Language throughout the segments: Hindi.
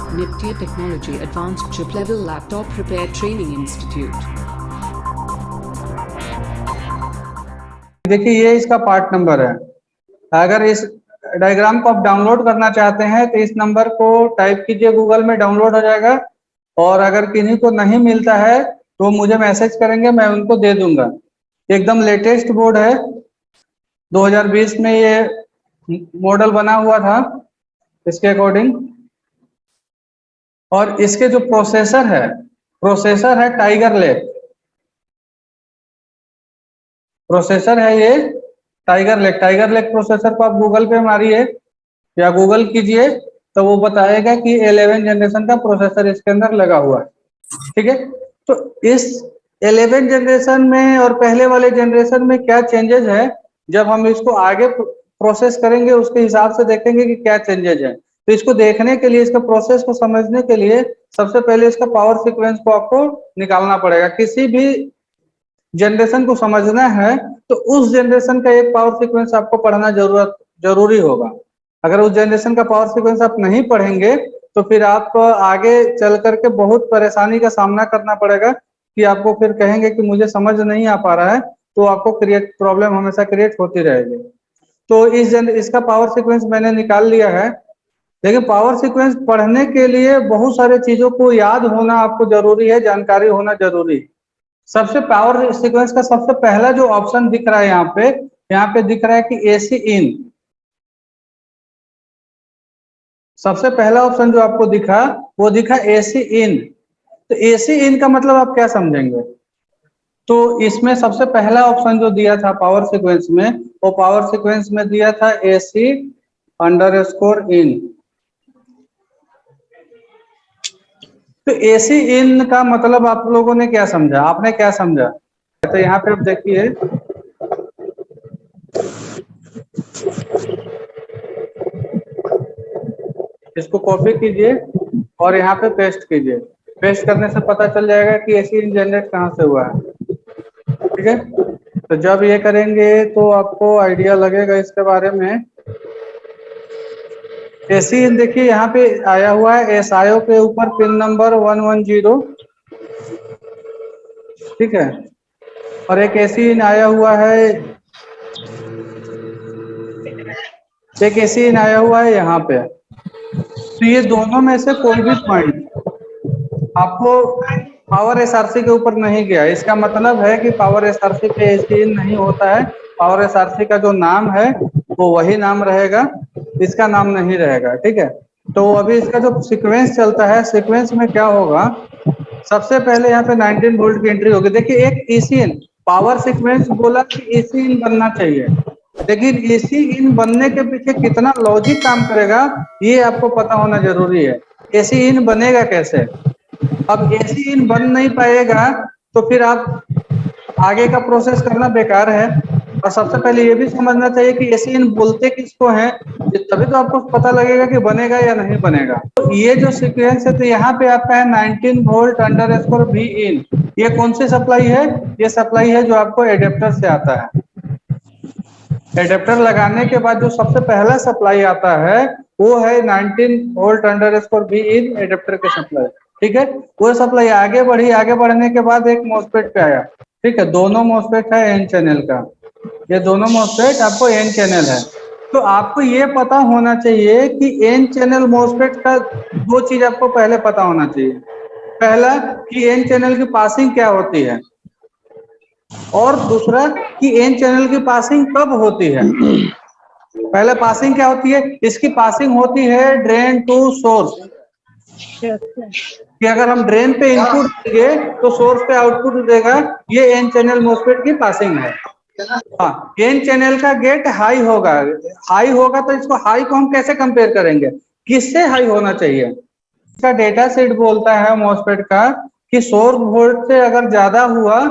Nifty Technology Advanced Chip Level Laptop Repair Training Institute. देखिए ये इसका पार्ट नंबर है। अगर इस डायग्राम को आप डाउनलोड करना चाहते हैं तो इस नंबर को टाइप कीजिए, गूगल में डाउनलोड हो जाएगा। और अगर किन्हीं को नहीं मिलता है तो मुझे मैसेज करेंगे, मैं उनको दे दूंगा। एकदम लेटेस्ट बोर्ड है, 2020 में ये मॉडल बना हुआ था इसके अकॉर्डिंग। और इसके जो प्रोसेसर है टाइगर लेक। प्रोसेसर है ये टाइगर लेक प्रोसेसर को आप गूगल पे मारिए या गूगल कीजिए तो वो बताएगा कि 11 जनरेशन का प्रोसेसर इसके अंदर लगा हुआ है। ठीक है, तो इस 11 जनरेशन में और पहले वाले जनरेशन में क्या चेंजेस है, जब हम इसको आगे प्रोसेस करेंगे उसके हिसाब से देखेंगे कि क्या चेंजेस है। तो इसको देखने के लिए, इसका प्रोसेस को समझने के लिए सबसे पहले इसका पावर सीक्वेंस को आपको निकालना पड़ेगा। किसी भी जनरेशन को समझना है तो उस जनरेशन का एक पावर सीक्वेंस आपको पढ़ना जरूरी होगा। अगर उस जनरेशन का पावर सीक्वेंस आप नहीं पढ़ेंगे तो फिर आप आगे चल करके बहुत परेशानी का सामना करना पड़ेगा कि आपको फिर कहेंगे कि मुझे समझ नहीं आ पा रहा है, तो आपको प्रॉब्लम हमेशा क्रिएट होती रहेगी। तो इसका पावर सीक्वेंस मैंने निकाल लिया है। लेकिन पावर सीक्वेंस पढ़ने के लिए बहुत सारे चीजों को याद होना आपको जरूरी है, जानकारी होना जरूरी है। सबसे पावर सीक्वेंस का सबसे पहला जो ऑप्शन दिख रहा है यहाँ पे दिख रहा है कि एसी इन। सबसे पहला ऑप्शन जो आपको दिखा वो दिखा एसी इन। तो एसी इन का मतलब आप क्या समझेंगे? तो इसमें सबसे पहला ऑप्शन जो दिया था पावर सीक्वेंस में, वो पावर सीक्वेंस में दिया था एसी अंडरस्कोर इन। तो एसी इन का मतलब आप लोगों ने क्या समझा, आपने क्या समझा? तो यहाँ पे आप देखिए, इसको कॉपी कीजिए और यहाँ पे पेस्ट कीजिए। पेस्ट करने से पता चल जाएगा कि एसी इन जनरेट कहाँ से हुआ है। ठीक है, तो जब ये करेंगे तो आपको आइडिया लगेगा इसके बारे में। एसी इन देखिए यहाँ पे आया हुआ है एसआईओ के ऊपर पिन नंबर 110। ठीक है, और एक एसी इन आया हुआ है, एक एसी इन आया हुआ है यहाँ पे। तो ये दोनों में से कोई भी पॉइंट आपको पावर एसआरसी के ऊपर नहीं गया, इसका मतलब है कि पावर एसआरसी पे एसी इन नहीं होता है। पावर एसआरसी का जो नाम है वो वही नाम रहेगा, इसका नाम नहीं रहेगा। ठीक है, तो अभी इसका जो सीक्वेंस चलता है, सीक्वेंस में क्या होगा, सबसे पहले यहाँ पे 19 वोल्ट की एंट्री होगी। देखिए एक एसी इन पावर सीक्वेंस बोला कि एसी इन बनना चाहिए, लेकिन एसी इन बनने के पीछे कितना लॉजिक काम करेगा ये आपको पता होना जरूरी है। एसी इन बनेगा कैसे? अब एसी इन बन नहीं पाएगा तो फिर आप आगे का प्रोसेस करना बेकार है। और सबसे पहले ये भी समझना चाहिए कि एसी इन बोलते किसको है, तभी तो आपको पता लगेगा कि बनेगा या नहीं बनेगा। तो ये जो सीक्वेंस है, तो यहाँ पे आपका है 19 वोल्ट अंडरस्कोर वी इन। ये कौन सी सप्लाई है? ये सप्लाई है जो आपको एडेप्टर से आता है। एडेप्टर लगाने के बाद जो सबसे पहला सप्लाई आता है वो है 19 volt underscore V in adapter के सप्लाई। ठीक है, वो सप्लाई आगे बढ़ी, आगे बढ़ने के बाद एक मॉसफेट पे आया। ठीक है, दोनों मॉसफेट है एन चैनल का, ये दोनों मॉसफेट आपको एन चैनल है। तो आपको ये पता होना चाहिए कि एन चैनल मॉसफेट का दो चीज आपको पहले पता होना चाहिए। पहला कि एन चैनल की पासिंग क्या होती है, और दूसरा कि एन चैनल की पासिंग कब होती है। पहले पासिंग क्या होती है? इसकी पासिंग होती है ड्रेन टू सोर्स, कि अगर हम ड्रेन पे इनपुट देंगे तो सोर्स पे आउटपुट देगा। ये एन चैनल मॉसफेट की पासिंग है। हाँ, एन चैनल का गेट हाई होगा। हाई होगा तो इसको हाई को हम कैसे कंपेयर करेंगे, किससे हाई होना चाहिए? इसका डेटा सेट बोलता है मॉसफेट का कि सोर्स वोल्ट से अगर ज्यादा हुआ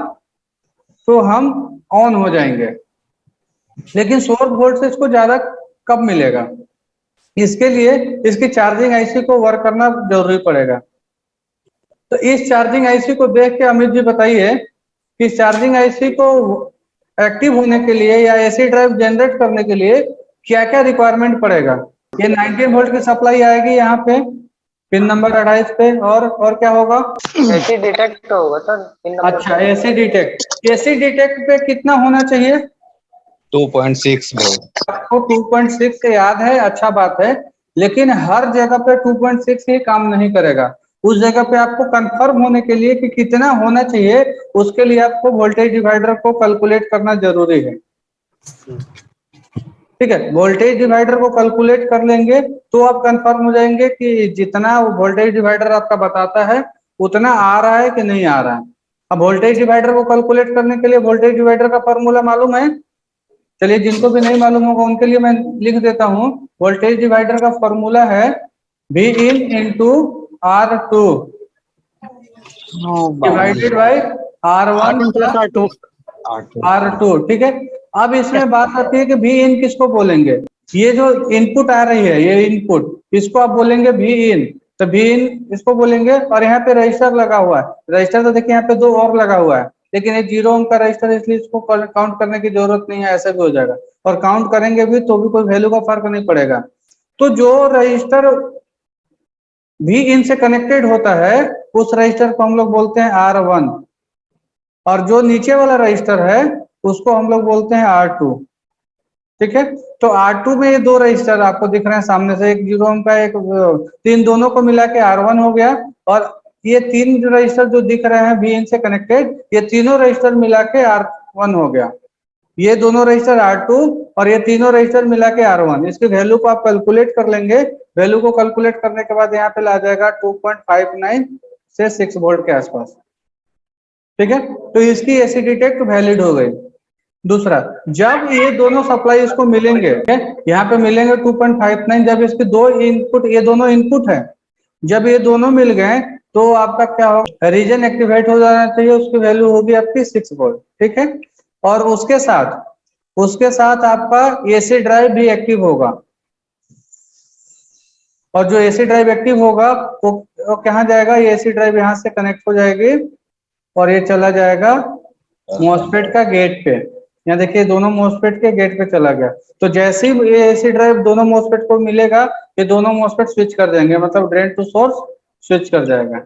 तो हम ऑन हो जाएंगे, लेकिन सोर्स वोल्ट से इसको ज्यादा कब मिलेगा? इसके लिए इसकी चार्जिंग आईसी को वर्क करना जरूरी पड़ेगा। तो इस चार्जिंग आईसी को देख के अमित जी बताइए कि चार्जिंग आईसी को एक्टिव होने के लिए या एसी ड्राइव जनरेट करने के लिए क्या क्या रिक्वायरमेंट पड़ेगा। ये 19 वोल्ट की सप्लाई आएगी यहाँ पे, पिन नंबर 28 पे और क्या होगा? एसी डिटेक्ट होगा सर पिन नंबर। अच्छा, एसी डिटेक्ट। एसी डिटेक्ट पे कितना होना चाहिए? 2.6 वोल्ट। आपको 2.6 से याद है, अच्छा बात है, लेकिन हर जगह पे 2.6 ही काम नहीं करेगा। उस जगह पे आपको कंफर्म होने के लिए कि कितना होना चाहिए, उसके लिए आपको वोल्टेज डिवाइडर को कैलकुलेट करना जरूरी है। ठीक है, वोल्टेज डिवाइडर को कैलकुलेट कर लेंगे तो आप कंफर्म हो जाएंगे कि जितना वोल्टेज डिवाइडर आपका बताता है उतना आ रहा है कि नहीं आ रहा है। अब वोल्टेज डिवाइडर को कैलकुलेट करने के लिए वोल्टेज डिवाइडर का फॉर्मूला मालूम है? चलिए, जिनको भी नहीं मालूम होगा उनके लिए मैं लिख देता हूं। वोल्टेज डिवाइडर का फॉर्मूला है V in into R2 divided by R1 plus R2। ठीक है, अब इसमें बात आती है कि V in किसको बोलेंगे? ये जो इनपुट आ रही है, ये इनपुट, इसको आप बोलेंगे V in। तो V in इसको बोलेंगे, और यहाँ पे रजिस्टर लगा हुआ है। रजिस्टर तो देखिए यहाँ पे दो और लगा हुआ है, लेकिन ये 0 ओम का रजिस्टर, इसलिए इसको काउंट करने की जरूरत नहीं है, ऐसे भी हो जाएगा। और काउंट करेंगे भी तो भी कोई वैल्यू का फर्क नहीं पड़ेगा। तो जो रजिस्टर V in से कनेक्टेड होता है उस रजिस्टर को हम लोग बोलते हैं R1, और जो नीचे वाला रजिस्टर है उसको हम लोग बोलते हैं R2। ठीक है, तो R2 में ये दो रजिस्टर आपको दिख रहे हैं सामने से, एक 0 ओम का, एक तीन, दोनों को मिला के R1 हो गया। और ये तीन रजिस्टर जो दिख रहे हैं V in से कनेक्टेड, ये तीनों रजिस्टर मिला के R1 हो गया। ये दोनों रजिस्टर R2 और ये तीनों रजिस्टर मिला के R1। इसकी वैल्यू को आप कैलकुलेट कर लेंगे। वैल्यू को कैलकुलेट करने के बाद यहाँ पे ला जाएगा 2.59 से 6 वोल्ट के आसपास। ठीक है, तो इसकी एसी डिटेक्ट वैलिड हो गई। दूसरा, जब ये दोनों सप्लाई इसको मिलेंगे, यहाँ पे मिलेंगे 2.59, जब इसके दो इनपुट, ये दोनों इनपुट है, जब ये दोनों मिल गए तो आपका क्या होगा? रीजन एक्टिवेट हो जाना चाहिए, उसकी वैल्यू होगी आपकी 6 वोल्ट। ठीक है, और उसके साथ आपका एसी ड्राइव भी एक्टिव होगा, और जो एसी ड्राइव एक्टिव होगा वो कहाँ जाएगा? ये एसी ड्राइव यहाँ से कनेक्ट हो जाएगी और ये चला जाएगा मॉसफेट का गेट पे। यहाँ देखिए दोनों मॉसफेट के गेट पे चला गया। तो जैसे ही ये एसी ड्राइव दोनों मॉसफेट को मिलेगा, ये दोनों मॉसफेट स्विच कर देंगे, मतलब ड्रेन टू सोर्स स्विच कर जाएगा,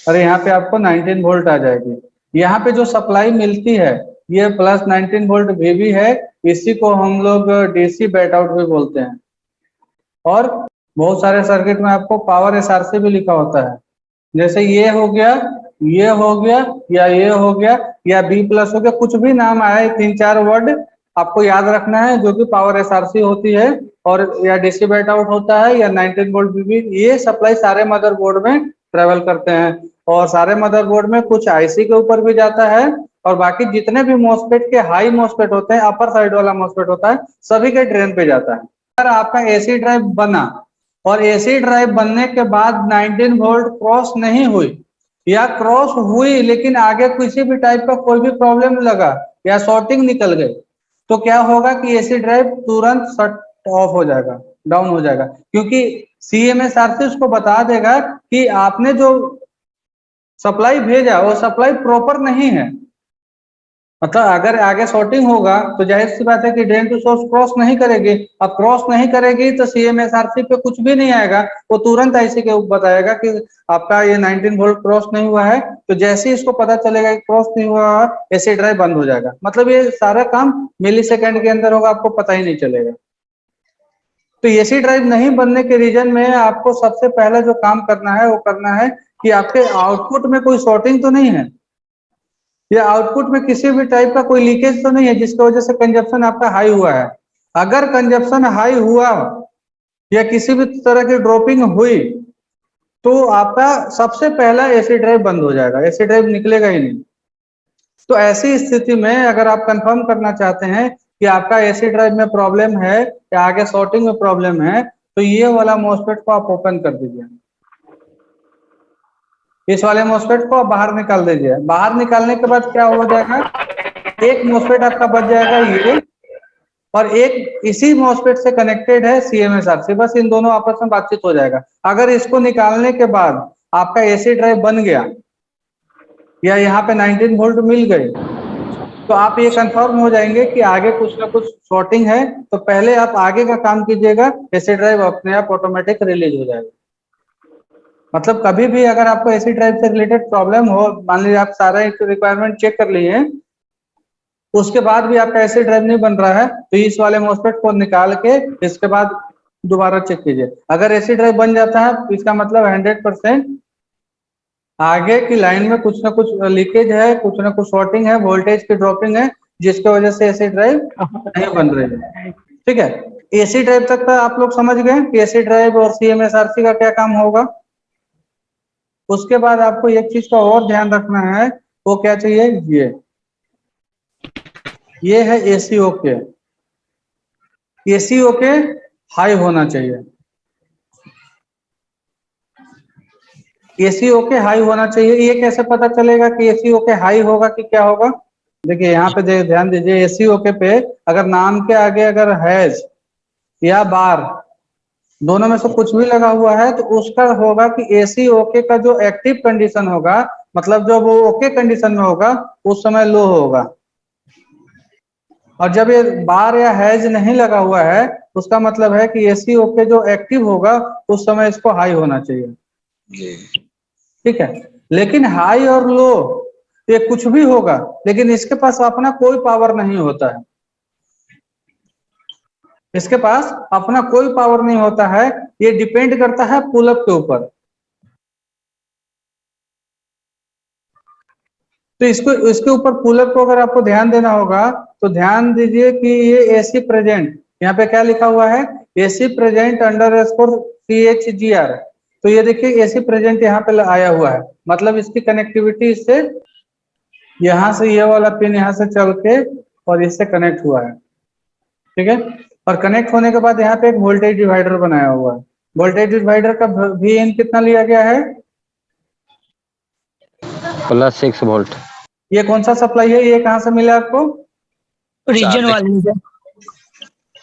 और यहाँ पे आपको 19 वोल्ट आ जाएगी। यहाँ पे जो सप्लाई मिलती है ये प्लस 19 वोल्ट VB है, इसी को हम लोग DC बैट आउट भी बोलते हैं। और बहुत सारे सर्किट में आपको पावर SRC भी लिखा होता है, जैसे ये हो गया, ये हो गया, या ये हो गया, या B+ हो गया, कुछ भी नाम आया, 3-4 वर्ड आपको याद रखना है जो कि पावर SRC होती है, और या DC बैट आउट होता है, या 19 वोल्ट VB। ये सप्लाई सारे मदरबोर्ड में ट्रेवल करते हैं, और सारे मदरबोर्ड में कुछ IC के ऊपर भी जाता है, और बाकी जितने भी मॉसफेट के हाई मॉसफेट होते हैं, अपर साइड वाला मॉसफेट होता है, सभी के ड्रेन पे जाता है। अगर आपका एसी ड्राइव बना और एसी ड्राइव बनने के बाद 19 वोल्ट क्रॉस नहीं हुई, या क्रॉस हुई लेकिन आगे किसी भी टाइप का कोई भी प्रॉब्लम लगा या शॉर्टिंग निकल गई, तो क्या होगा कि एसी ड्राइव तुरंत शट ऑफ हो जाएगा, डाउन हो जाएगा, क्योंकि CMSRC उसको बता देगा कि आपने जो सप्लाई भेजा वो सप्लाई प्रॉपर नहीं है। मतलब अगर आगे शॉर्टिंग होगा तो जाहिर सी बात है कि ड्रेन टू सोर्स क्रॉस नहीं करेगी। अब क्रॉस नहीं करेगी तो CMSRC पे कुछ भी नहीं आएगा, वो तुरंत IC के ऊपर बताएगा कि आपका ये 19 वोल्ट क्रॉस नहीं हुआ है। तो जैसे ही इसको पता चलेगा कि क्रॉस नहीं हुआ, एसी ड्राइव बंद हो जाएगा। मतलब ये सारा काम मिलीसेकंड के अंदर होगा, आपको पता ही नहीं चलेगा। तो एसी ड्राइव नहीं बनने के रीजन में आपको सबसे पहले जो काम करना है वो करना है कि आपके आउटपुट में कोई शॉर्टिंग तो नहीं है, या आउटपुट में किसी भी टाइप का कोई लीकेज तो नहीं है जिसकी वजह से कंजप्शन आपका हाई हुआ है। अगर कंजप्शन हाई हुआ या किसी भी तरह की ड्रॉपिंग हुई तो आपका सबसे पहला एसी ड्राइव बंद हो जाएगा, एसी ड्राइव निकलेगा ही नहीं। तो ऐसी स्थिति में अगर आप कंफर्म करना चाहते हैं कि आपका एसी ड्राइव में प्रॉब्लम है या आगे शॉर्टिंग में प्रॉब्लम है, तो ये वाला मॉसफेट को आप ओपन कर दीजिए, इस वाले मॉसफेट को बाहर निकाल दीजिए। बाहर निकालने के बाद क्या हो जाएगा, एक मॉसफेट आपका बच जाएगा ये, और एक इसी मॉसफेट से कनेक्टेड है CMSRC। बस इन दोनों आपस में बातचीत हो जाएगा। अगर इसको निकालने के बाद आपका एसी ड्राइव बन गया या यहाँ पे 19 वोल्ट मिल गए, तो आप ये कंफर्म हो जाएंगे कि आगे कुछ ना कुछ शॉर्टिंग है। तो पहले आप आगे का काम कीजिएगा, एसी ड्राइव अपने आप ऑटोमेटिक रिलीज हो जाएगा। मतलब कभी भी अगर आपको एसी ड्राइव से रिलेटेड प्रॉब्लम हो, मान लीजिए आप सारा रिक्वायरमेंट चेक कर लिए, उसके बाद भी आपका एसी ड्राइव नहीं बन रहा है, तो इस वाले मोस्फेट को निकाल के इसके बाद दोबारा चेक कीजिए। अगर एसी ड्राइव बन जाता है तो इसका मतलब 100% आगे की लाइन में कुछ ना कुछ लीकेज है, कुछ ना कुछ शॉर्टिंग है, वोल्टेज की ड्रॉपिंग है, जिसकी वजह से एसी ड्राइव नहीं बन रही है। ठीक है, एसी ड्राइव तक का आप लोग समझ गए कि एसी ड्राइव और सीएमएसआरसी का क्या काम होगा। उसके बाद आपको एक चीज का और ध्यान रखना है, वो क्या चाहिए, ये है एसीओ के। एसीओ के हाई होना चाहिए, एसीओ के हाई होना चाहिए। ये कैसे पता चलेगा कि एसीओ के हाई होगा कि क्या होगा? देखिए यहाँ पे ध्यान दीजिए, एसीओ के पे अगर नाम के आगे अगर हैज या बार दोनों में से कुछ भी लगा हुआ है तो उसका होगा कि एसी ओके का जो एक्टिव कंडीशन होगा, मतलब जब वो ओके कंडीशन में होगा उस समय लो होगा। और जब ये बार या हैज नहीं लगा हुआ है उसका मतलब है कि एसी ओके जो एक्टिव होगा उस समय इसको हाई होना चाहिए। ठीक है, लेकिन हाई और लो ये कुछ भी होगा, लेकिन इसके पास अपना कोई पावर नहीं होता है, इसके पास अपना कोई पावर नहीं होता है, ये डिपेंड करता है पुल अप के ऊपर। तो इसके ऊपर पुल अप को अगर आपको ध्यान देना होगा तो ध्यान दीजिए कि ये एसी प्रेजेंट, यहाँ पे क्या लिखा हुआ है, एसी प्रेजेंट अंडरस्कोर CHGR। तो ये देखिए एसी प्रेजेंट यहाँ पे आया हुआ है, मतलब इसकी कनेक्टिविटी इससे यहाँ से ये वाला पिन यहाँ से चल के और इससे कनेक्ट हुआ है। ठीक है, और कनेक्ट होने के बाद यहाँ पे एक वोल्टेज डिवाइडर बनाया हुआ है। वोल्टेज डिवाइडर का Vin कितना लिया गया है? +6 वोल्ट। ये कौन सा सप्लाई है, ये कहाँ से मिला आपको? रीजन वाली है।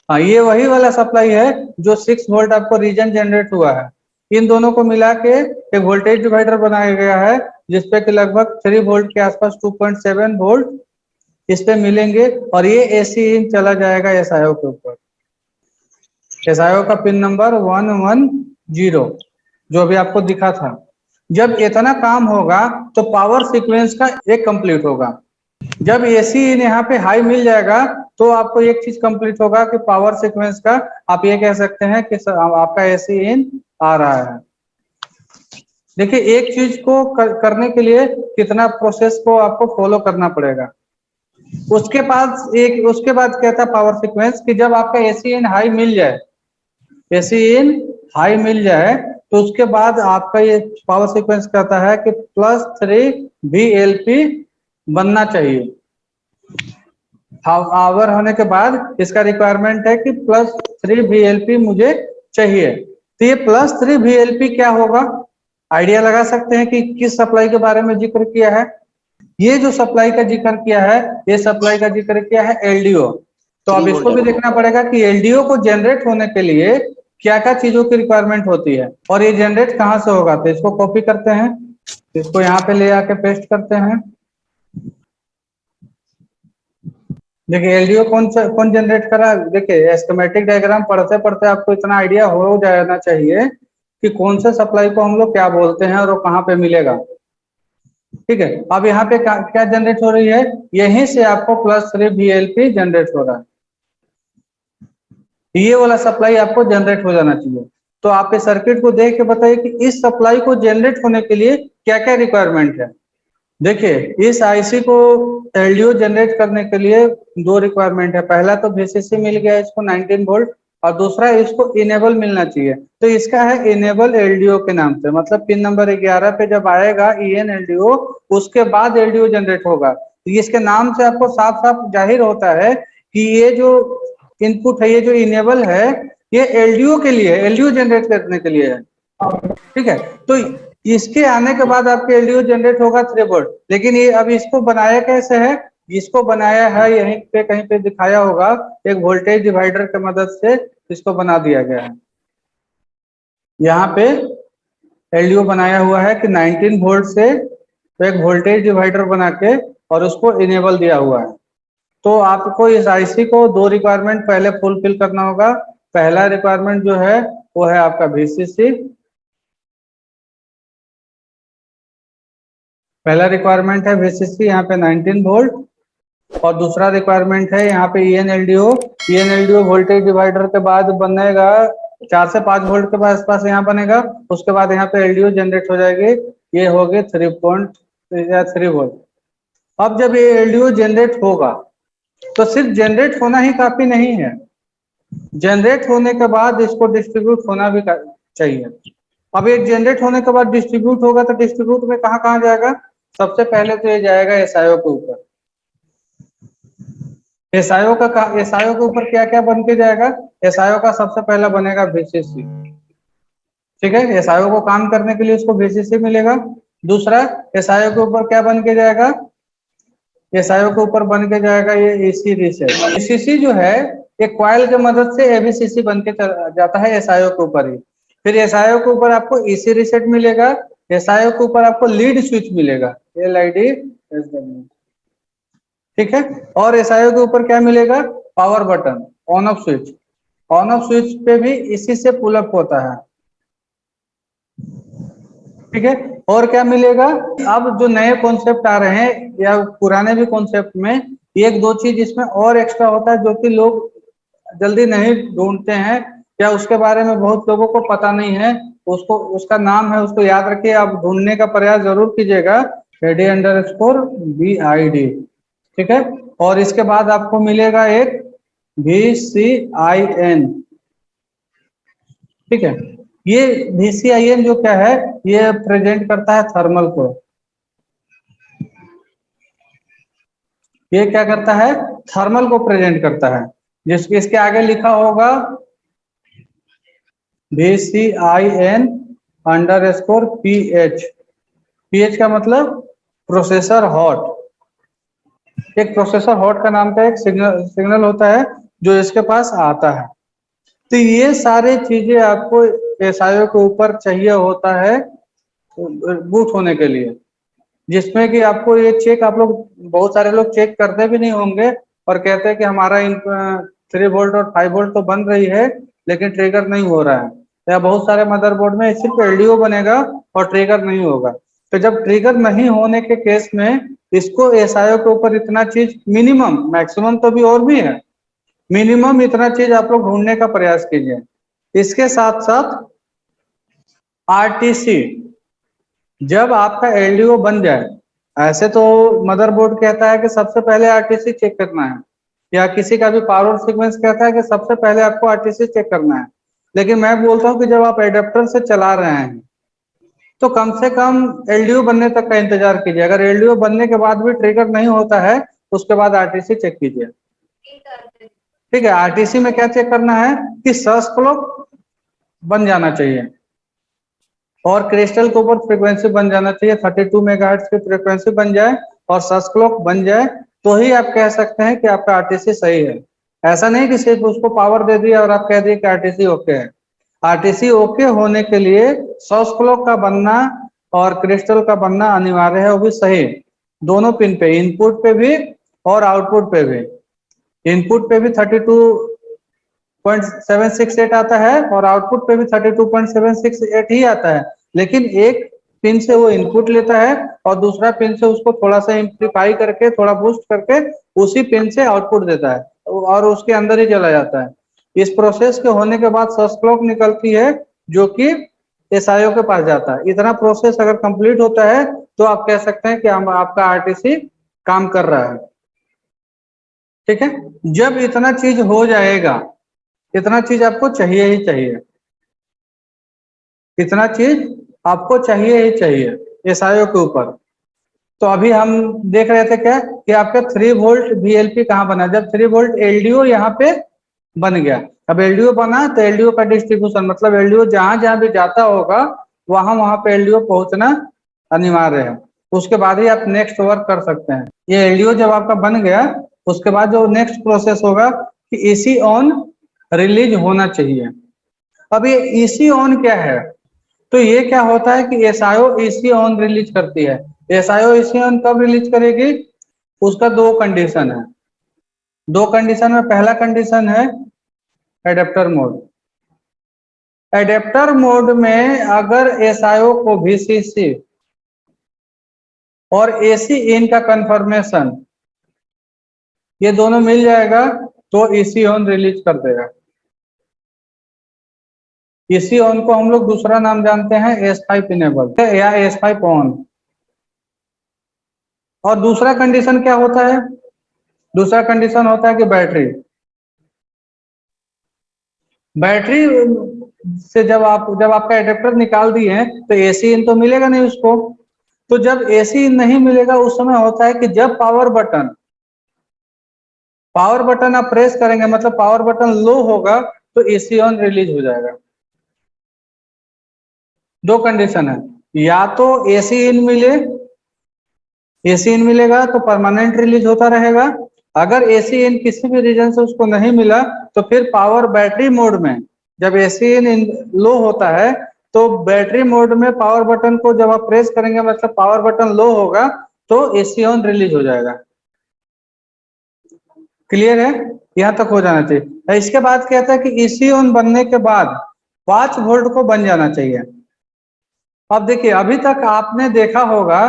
हाँ, ये वही वाला सप्लाई है जो 6 वोल्ट आपको रीजन जनरेट हुआ है। इन दोनों को मिला के एक वोल्टेज डिवाइडर बनाया गया है, जिसपे कि लगभग 3 वोल्ट के आसपास 2.7 वोल्ट इस पे मिलेंगे, और ये एसी इन चला जाएगा एसआईओ के ऊपर। एसआईओ का पिन नंबर 110 जो अभी आपको दिखा था। जब इतना काम होगा तो पावर सीक्वेंस का एक कंप्लीट होगा। जब एसी इन यहाँ पे हाई मिल जाएगा तो आपको एक चीज कंप्लीट होगा कि पावर सीक्वेंस का आप ये कह सकते हैं कि आपका एसी इन आ रहा है। देखिए एक चीज को करने के लिए कितना प्रोसेस को आपको फॉलो करना पड़ेगा। उसके बाद क्या था पावर सीक्वेंस, कि जब आपका एसी इन हाई मिल जाए, एसी इन हाई मिल जाए तो उसके बाद आपका ये पावर सीक्वेंस कहता है कि +3 VLP बनना चाहिए। आवर होने के बाद इसका रिक्वायरमेंट है कि +3 VLP मुझे चाहिए। तो ये +3 VLP क्या होगा, आइडिया लगा सकते हैं कि किस सप्लाई के बारे में जिक्र किया है? ये जो सप्लाई का जिक्र किया है, ये सप्लाई का जिक्र किया है LDO। तो अब इसको भी देखना पड़ेगा कि LDO को जनरेट होने के लिए क्या क्या चीजों की रिक्वायरमेंट होती है, और ये जनरेट कहाँ से होगा। तो इसको कॉपी करते हैं, इसको यहाँ पे ले आके पेस्ट करते हैं। देखिए एलडीओ कौन जनरेट करा। देखिए स्कीमेटिक डायग्राम पढ़ते पढ़ते आपको इतना आइडिया हो जाना चाहिए कि कौन से सप्लाई को हम लोग क्या बोलते हैं और वो कहाँ पे मिलेगा। ठीक है, अब यहाँ पे क्या जनरेट हो रही है, यहीं से आपको +3 VLP जनरेट हो रहा है। ये वाला सप्लाई आपको जनरेट हो जाना चाहिए। तो आप इस सर्किट को देख के बताइए कि इस सप्लाई को जनरेट होने के लिए क्या क्या रिक्वायरमेंट है। देखिए इस आईसी को एलडीओ जनरेट करने के लिए 2 रिक्वायरमेंट है। पहला तो VCC मिल गया इसको 19 वोल्ट, और दूसरा इसको इनेबल मिलना चाहिए। तो इसका है इनेबल एलडीओ के नाम से, मतलब पिन नंबर 11 पे जब आएगा EN-LDO उसके बाद एलडीओ जनरेट होगा। तो इसके नाम से आपको साफ साफ जाहिर होता है कि ये जो इनपुट है, ये जो इनेबल है, ये एलडीओ के लिए, एलडीओ जनरेट करने के लिए है। ठीक है, तो इसके आने के बाद आपके एलडीओ जनरेट होगा 3 वोल्ट। लेकिन ये अब इसको बनाया कैसे है, इसको बनाया है यहीं पे कहीं पे दिखाया होगा, एक वोल्टेज डिवाइडर की मदद से इसको बना दिया गया है। यहाँ पे एलडीओ बनाया हुआ है कि 19 वोल्ट से एक वोल्टेज डिवाइडर बना के और उसको इनेबल दिया हुआ है। तो आपको इस आईसी को 2 रिक्वायरमेंट पहले फुलफिल करना होगा। पहला रिक्वायरमेंट जो है वो है आपका VCC, पहला रिक्वायरमेंट है VCC यहाँ पे 19 वोल्ट और दूसरा रिक्वायरमेंट है यहाँ पे ENLDO। ENLDO वोल्टेज डिवाइडर के बाद बनेगा 4 से 5 वोल्ट के आसपास यहाँ बनेगा, उसके बाद यहाँ पे LDO जनरेट हो जाएगी, ये हो गए 3 वोल्ट। अब जब ये LDO जनरेट होगा तो सिर्फ जनरेट होना ही काफी नहीं है, जनरेट होने के बाद इसको डिस्ट्रीब्यूट होना भी चाहिए। अब ये जनरेट होने के बाद डिस्ट्रीब्यूट होगा तो डिस्ट्रीब्यूट में कहाँ कहाँ जाएगा? सबसे पहले तो ये जाएगा SIO के ऊपर। SIO के ऊपर क्या क्या बन के जाएगा? SIO का सबसे पहला बनेगा VCC, ठीक है, SIO को काम करने के लिए उसको VCC मिलेगा। दूसरा SIO के ऊपर क्या बन के जाएगा? SIO के ऊपर बन के जाएगा ये EC रीसेट। ECC जो है एक कॉइल की मदद से AVCC बन के जाता है SIO के ऊपर ही। फिर SIO के ऊपर आपको EC रीसेट मिलेगा, SIO के ऊपर आपको लीड स्विच मिलेगा, LID SW, ठीक है। और SIO के ऊपर क्या मिलेगा? Power button, on off switch. On off switch पे भी इसी से पुल अप होता है, ठीक है। और क्या मिलेगा? अब जो नए कॉन्सेप्ट आ रहे हैं या पुराने भी कॉन्सेप्ट में एक दो चीज इसमें और एक्स्ट्रा होता है जो कि लोग जल्दी नहीं ढूंढते हैं या उसके बारे में बहुत लोगों को पता नहीं है, उसको उसका नाम है, उसको याद रखिए, आप ढूंढने का प्रयास जरूर कीजिएगा, AD_BID, ठीक है। और इसके बाद आपको मिलेगा एक VCIN, ठीक है। ये VCIN जो क्या है, ये प्रेजेंट करता है थर्मल को। ये क्या करता है? थर्मल को प्रेजेंट करता है, जिसके इसके आगे लिखा होगा VCIN_PH। PH का मतलब प्रोसेसर हॉट। एक प्रोसेसर हॉट का नाम का एक सिग्नल होता है जो इसके पास आता है। तो ये सारे चीजें आपको SIO के ऊपर चाहिए होता है बूट होने के लिए, जिसमें कि आपको ये चेक, आप लोग बहुत सारे लोग चेक करते भी नहीं होंगे और कहते हैं कि हमारा 3 वोल्ट और 5 वोल्ट तो बन रही है लेकिन ट्रिगर नहीं हो रहा है, या बहुत सारे मदरबोर्ड में सिर्फ LDO बनेगा और ट्रिगर नहीं होगा। तो जब ट्रिगर नहीं होने के केस में इसको SIO के ऊपर इतना चीज मिनिमम, मैक्सिमम तो भी और भी है, मिनिमम इतना चीज आप लोग ढूंढने का प्रयास कीजिए। इसके साथ साथ RTC, जब आपका LDO बन जाए, ऐसे तो मदरबोर्ड कहता है कि सबसे पहले RTC चेक करना है, या किसी का भी पावर सीक्वेंस कहता है कि सबसे पहले आपको RTC चेक करना है, लेकिन मैं बोलता हूं कि जब आप एडेप्टर से चला रहे हैं तो कम से कम LDO बनने तक का इंतजार कीजिए। अगर LDO बनने के बाद भी ट्रिगर नहीं होता है उसके बाद RTC चेक कीजिए, ठीक है। RTC में क्या चेक करना है कि सर्च क्लॉक बन जाना चाहिए और क्रिस्टल के ऊपर फ्रीक्वेंसी बन जाना चाहिए, 32 मेगाहर्ट्ज की फ्रीक्वेंसी बन जाए और सर्च क्लॉक बन जाए तो ही आप कह सकते हैं कि आपका RTC सही है। ऐसा नहीं कि सिर्फ उसको पावर दे दिया और आप कह दिए कि RTC ओके है। RTC ओके होने के लिए सर्च क्लॉक का बनना और क्रिस्टल का बनना अनिवार्य है, वो भी सही, दोनों पिन पे, इनपुट पे भी और आउटपुट पे भी। इनपुट पे भी 32.768 आता है और आउटपुट पे भी 32.768 ही आता है, लेकिन एक पिन से वो इनपुट लेता है और दूसरा पिन से उसको थोड़ा सा एम्प्लीफाई करके, थोड़ा बूस्ट करके उसी पिन से आउटपुट देता है और उसके अंदर ही चला जाता है। इस प्रोसेस के होने के बाद सर्च क्लॉक निकलती है जो कि SIO के पास जाता है। इतना प्रोसेस अगर कंप्लीट होता है तो आप कह सकते हैं कि आपका RTC काम कर रहा है, ठीक है। जब इतना चीज हो जाएगा, इतना चीज आपको चाहिए ही चाहिए, इतना चीज आपको चाहिए ही चाहिए SIO के ऊपर। तो अभी हम देख रहे थे क्या कि आपका 3 वोल्ट VLP कहाँ बना, जब 3 वोल्ट LDO यहाँ पे बन गया। अब LDO बना तो LDO का डिस्ट्रीब्यूशन, मतलब LDO जहां जहां भी जाता होगा वहां वहां पे LDO पहुंचना अनिवार्य है, उसके बाद ही आप नेक्स्ट वर्क कर सकते हैं। ये LDO जब आपका बन गया उसके बाद जो नेक्स्ट प्रोसेस होगा कि EC ऑन रिलीज होना चाहिए। अब ये EC ऑन क्या है? तो ये क्या होता है कि SIO EC ऑन रिलीज करती है। SIO EC ऑन कब रिलीज करेगी? उसका 2 कंडीशन है। 2 कंडीशन में पहला कंडीशन है एडेप्टर मोड। एडेप्टर मोड में अगर SIO को VCC और एसी इन का कंफर्मेशन, ये दोनों मिल जाएगा तो एसी ऑन रिलीज कर देगा। एसी ऑन को हम लोग दूसरा नाम जानते हैं S5 इनेबल या S5 ऑन। और दूसरा कंडीशन क्या होता है? दूसरा कंडीशन होता है कि बैटरी से जब आपका एडेप्टर निकाल दिए हैं तो एसी इन तो मिलेगा नहीं उसको। तो जब एसी इन नहीं मिलेगा उस समय होता है कि जब पावर बटन आप प्रेस करेंगे, मतलब पावर बटन लो होगा तो एसी ऑन रिलीज हो जाएगा। दो कंडीशन है, या तो एसी इन मिलेगा तो परमानेंट रिलीज होता रहेगा। अगर एसी इन किसी भी रीजन से उसको नहीं मिला तो फिर पावर बैटरी मोड में, जब एसी इन लो होता है तो बैटरी मोड में पावर बटन को जब आप प्रेस करेंगे, मतलब पावर बटन लो होगा तो एसी ऑन रिलीज हो जाएगा। क्लियर है? यहां तक हो जाना चाहिए। इसके बाद कहता है कि एसी ऑन बनने के बाद 5 वोल्ट को बन जाना चाहिए। अब देखिए, अभी तक आपने देखा होगा,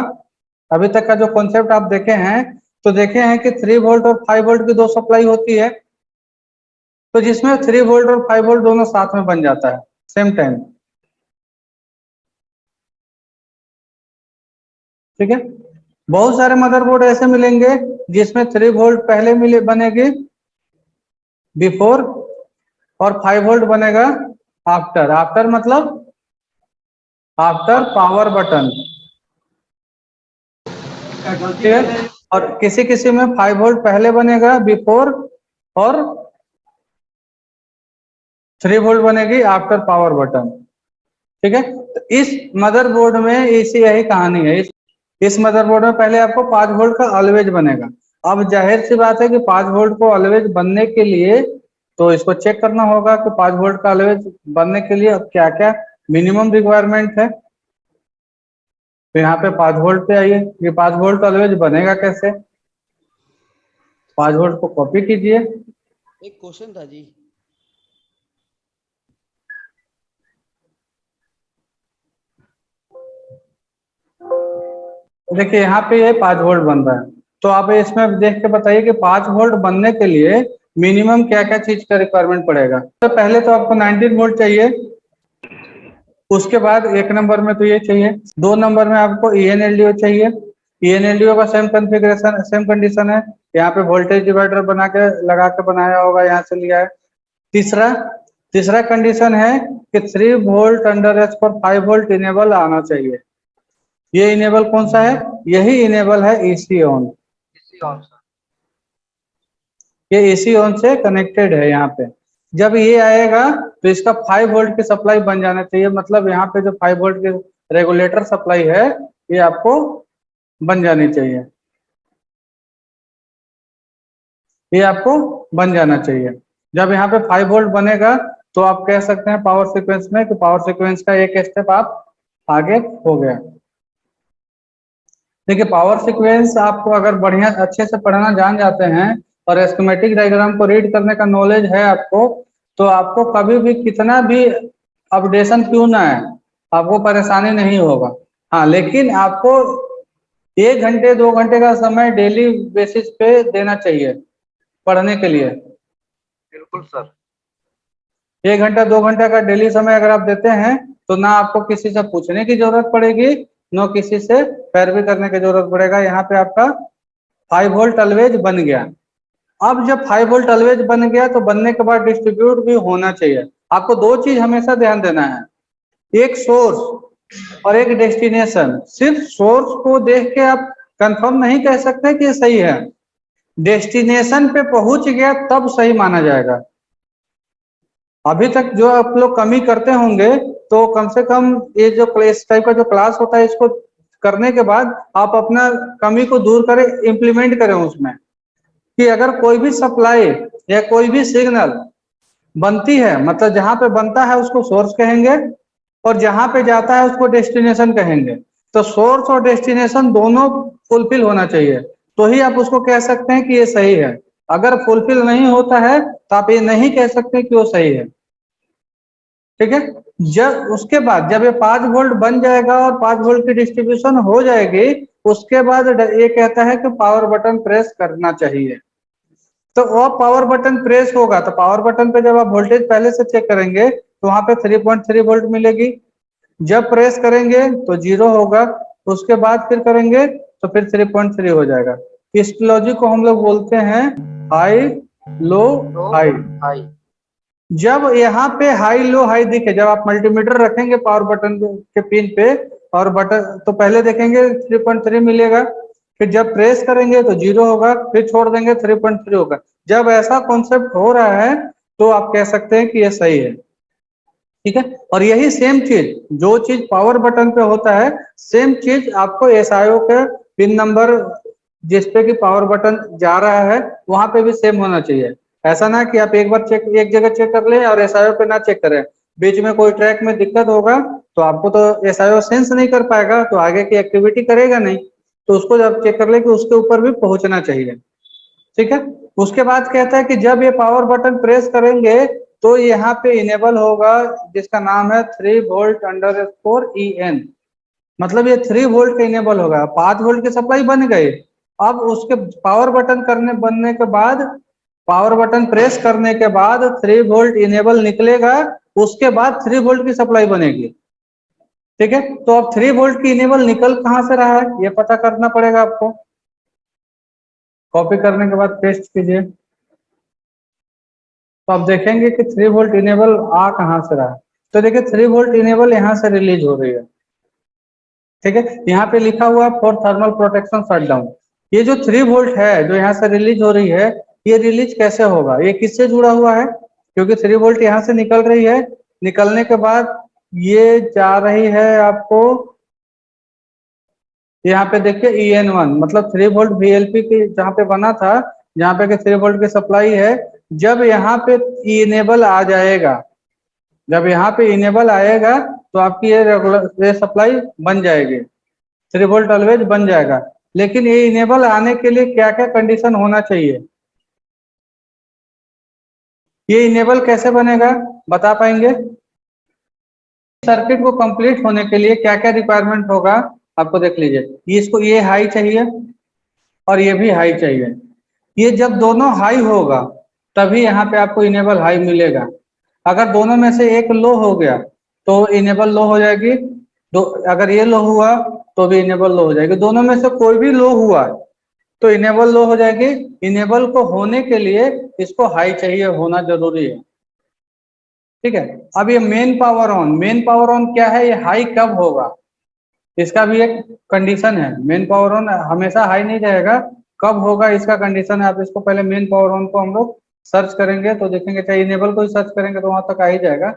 अभी तक का जो कॉन्सेप्ट आप देखे हैं तो देखे हैं कि 3 वोल्ट और 5 वोल्ट की दो सप्लाई होती है, तो जिसमें 3 वोल्ट और 5 वोल्ट दोनों साथ में बन जाता है सेम टाइम। ठीक है, बहुत सारे मदरबोर्ड ऐसे मिलेंगे जिसमें 3 वोल्ट पहले बनेगी बिफोर और 5 वोल्ट बनेगा आफ्टर मतलब आफ्टर पावर बटन। ठीक है, और किसी में 5 वोल्ट पहले बनेगा बिफोर और 3 वोल्ट बनेगी आफ्टर पावर बटन। ठीक है, तो इस मदरबोर्ड में इसी यही कहानी है। इस मदरबोर्ड में पहले आपको 5 वोल्ट का ऑलवेज बनेगा। अब जाहिर सी बात है कि 5 वोल्ट को ऑलवेज बनने के लिए तो इसको चेक करना होगा कि 5 वोल्ट का ऑलवेज बनने के लिए अब क्या क्या मिनिमम रिक्वायरमेंट है। तो यहाँ पे 5 वोल्ट पे आइए, ये 5 वोल्ट ऑलवेज बनेगा कैसे? 5 वोल्ट को कॉपी कीजिए। एक क्वेश्चन था जी। देखिए यहाँ पे ये 5 वोल्ट बन रहा है, तो आप इसमें देख के बताइए कि 5 वोल्ट बनने के लिए मिनिमम क्या क्या चीज का रिक्वायरमेंट पड़ेगा। तो पहले तो आपको 19 वोल्ट चाहिए, उसके बाद 1 नंबर में तो ये चाहिए, 2 नंबर में आपको ENLDO चाहिए। ENLDO का सेम कॉन्फ़िगरेशन सेम कंडीशन है, यहाँ पे वोल्टेज डिवाइडर बना के लगा के बनाया होगा, यहाँ से लिया है। तीसरा कंडीशन है कि 3 वोल्ट अंडर एच पर 5 वोल्ट इनेबल आना चाहिए। ये इनेबल कौन सा है? यही इनेबल है एसी ऑन। ये एसी ऑन से कनेक्टेड है। यहाँ पे जब ये आएगा तो इसका 5 वोल्ट की सप्लाई बन जाना चाहिए, मतलब यहाँ पे जो 5 वोल्ट की रेगुलेटर सप्लाई है ये आपको बन जानी चाहिए, ये आपको बन जाना चाहिए। जब यहाँ पे 5 वोल्ट बनेगा तो आप कह सकते हैं पावर सीक्वेंस में कि पावर सीक्वेंस का एक स्टेप आप आगे हो गया। देखिए, पावर सीक्वेंस आपको अगर बढ़िया अच्छे से पढ़ना जान जाते हैं और स्कीमेटिक डायग्राम को रीड करने का नॉलेज है आपको, तो आपको कभी भी कितना भी अपडेशन क्यों ना है आपको परेशानी नहीं होगा। हाँ, लेकिन आपको 1 घंटे 2 घंटे का समय डेली बेसिस पे देना चाहिए पढ़ने के लिए। बिल्कुल सर। 1 घंटा 2 घंटा का डेली समय अगर आप देते हैं तो ना आपको किसी से पूछने की जरूरत पड़ेगी, न किसी से पैरवी करने की जरूरत पड़ेगा। यहाँ पे आपका 5 वोल्ट ऑलवेज बन गया। अब जब 5 वोल्ट ऑलवेज बन गया तो बनने के बाद डिस्ट्रीब्यूट भी होना चाहिए। आपको 2 चीज हमेशा ध्यान देना है, एक सोर्स और एक डेस्टिनेशन। सिर्फ सोर्स को देख के आप कंफर्म नहीं कह सकते कि सही है, डेस्टिनेशन पे पहुंच गया तब सही माना जाएगा। अभी तक जो आप लोग कमी करते होंगे तो कम से कम ये जो इस टाइप का जो क्लास होता है इसको करने के बाद आप अपना कमी को दूर करें, इम्प्लीमेंट करें उसमें कि अगर कोई भी सप्लाई या कोई भी सिग्नल बनती है, मतलब जहां पे बनता है उसको सोर्स कहेंगे और जहां पे जाता है उसको डेस्टिनेशन कहेंगे। तो सोर्स और डेस्टिनेशन दोनों फुलफिल होना चाहिए तो ही आप उसको कह सकते हैं कि ये सही है। अगर फुलफिल नहीं होता है तो आप ये नहीं कह सकते कि वो सही है। ठीक है, जब उसके बाद जब ये 5 वोल्ट बन जाएगा और 5 वोल्ट की डिस्ट्रीब्यूशन हो जाएगी उसके बाद ये कहता है कि पावर बटन प्रेस करना चाहिए। तो वो पावर बटन प्रेस होगा तो पावर बटन पे जब आप वोल्टेज पहले से चेक करेंगे तो वहां पे 3.3 वोल्ट मिलेगी। जब प्रेस करेंगे तो 0 होगा, उसके बाद फिर करेंगे तो फिर 3.3 हो जाएगा। इस लॉजिक को हम लोग बोलते हैं हाई लो हाई। हाई। जब यहाँ पे हाई लो हाई दिखे, जब आप मल्टीमीटर रखेंगे पावर बटन के पिन पे और बटन तो पहले देखेंगे 3.3 मिलेगा, फिर जब प्रेस करेंगे तो 0 होगा, फिर छोड़ देंगे 3.3 होगा। जब ऐसा कॉन्सेप्ट हो रहा है तो आप कह सकते हैं कि ये सही है, ठीक है। और यही सेम चीज जो चीज पावर बटन पे होता है सेम चीज आपको एसआईओ के पिन नंबर जिसपे कि पावर बटन जा रहा है वहां पे भी सेम होना चाहिए। ऐसा ना कि आप एक बार चेक एक जगह चेक कर लें और एसआईओ पे ना चेक करें, बीच में कोई ट्रैक में दिक्कत होगा तो आपको तो एसआईओ सेंस नहीं कर पाएगा, तो आगे की एक्टिविटी करेगा नहीं। तो उसको जब चेक कर ले कि उसके ऊपर भी पहुंचना चाहिए, ठीक है। उसके बाद कहता है कि जब ये पावर बटन प्रेस करेंगे तो यहाँ पे इनेबल होगा जिसका नाम है 3 वोल्ट अंडरस्कोर EN, मतलब ये 3 वोल्ट का इनेबल होगा। 5 वोल्ट की सप्लाई बन गई, अब उसके पावर बटन बनने के बाद पावर बटन प्रेस करने के बाद 3 वोल्ट इनेबल निकलेगा, उसके बाद 3 वोल्ट की सप्लाई बनेगी, ठीक है। तो अब 3 वोल्ट की इनेबल निकल कहां से रहा है ये पता करना पड़ेगा आपको। कॉपी करने के बाद पेस्ट कीजिए तो आप देखेंगे कि 3 वोल्ट इनेबल आ कहां से रहा है। तो देखिए 3 वोल्ट इनेबल यहां से रिलीज हो रही है, ठीक है। यहाँ पे लिखा हुआ है फॉर थर्मल प्रोटेक्शन शटडाउन। ये जो 3 वोल्ट है जो यहाँ से रिलीज हो रही है, ये रिलीज कैसे होगा, ये किससे जुड़ा हुआ है, क्योंकि 3 वोल्ट यहाँ से निकल रही है, निकलने के बाद ये जा रही है आपको यहाँ पे देखिए EN1 मतलब 3 वोल्ट VLP की जहाँ पे बना था, जहाँ पे कि 3 वोल्ट की सप्लाई है। जब यहाँ पे इनेबल आ जाएगा, जब यहाँ पे इनेबल आएगा तो आपकी ये रेगुलर सप्लाई बन जाएगी, 3 वोल्ट ऑलवेज बन जाएगा। लेकिन ये इनेबल आने के लिए क्या क्या कंडीशन होना चाहिए, ये इनेबल कैसे बनेगा बता पाएंगे? सर्किट को कंप्लीट होने के लिए क्या क्या रिक्वायरमेंट होगा आपको देख लीजिए। इसको ये हाई चाहिए और ये भी हाई चाहिए। ये जब दोनों हाई होगा तभी यहाँ पे आपको इनेबल हाई मिलेगा। अगर दोनों में से एक लो हो गया तो इनेबल लो हो जाएगी, अगर ये लो हुआ तो भी इनेबल लो हो जाएगी। दोनों में से कोई भी लो हुआ तो इनेबल लो हो जाएगी। इनेबल को होने के लिए इसको हाई चाहिए होना जरूरी है, ठीक है। अब ये मेन पावर ऑन क्या है, ये हाई कब होगा इसका भी एक कंडीशन है। मेन पावर ऑन हमेशा हाई नहीं रहेगा, कब होगा इसका कंडीशन है। आप इसको पहले मेन पावर ऑन को हम लोग सर्च करेंगे तो देखेंगे, चाहे इनेबल को ही सर्च करेंगे तो वहां तक आ ही जाएगा।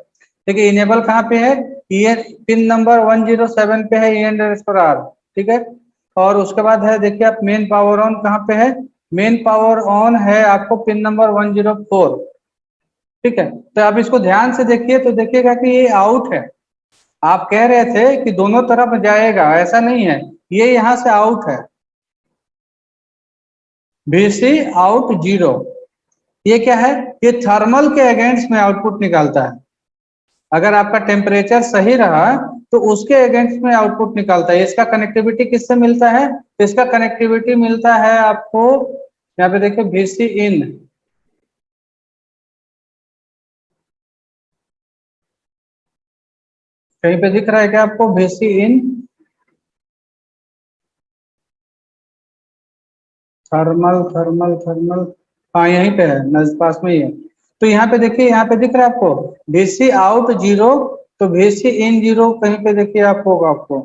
देखिए इनेबल कहाँ पे है, ये पिन नंबर 107 पे है EN_R, ठीक है। और उसके बाद है देखिए आप मेन पावर ऑन कहाँ पे है, मेन पावर ऑन है आपको पिन नंबर 104, ठीक है। तो आप इसको ध्यान से देखिए तो देखिएगा कि ये आउट है। आप कह रहे थे कि दोनों तरफ जाएगा, ऐसा नहीं है, ये यहां से आउट है, VC आउट 0। ये क्या है, ये थर्मल के अगेंस्ट में आउटपुट निकालता है। अगर आपका टेम्परेचर सही रहा तो उसके अगेंस्ट में आउटपुट निकालता है। इसका कनेक्टिविटी किससे मिलता है, तो इसका कनेक्टिविटी मिलता है आपको यहाँ पे देखिए VC इन, कहीं पे दिख रहा है क्या आपको VC इन, थर्मल थर्मल थर्मल, हाँ यहीं पे है, नजदीक पास में ही है। तो यहाँ पे देखिए, यहाँ पे दिख रहा है आपको VC आउट 0 तो VC इन 0 कहीं पे देखिए आप होगा आपको।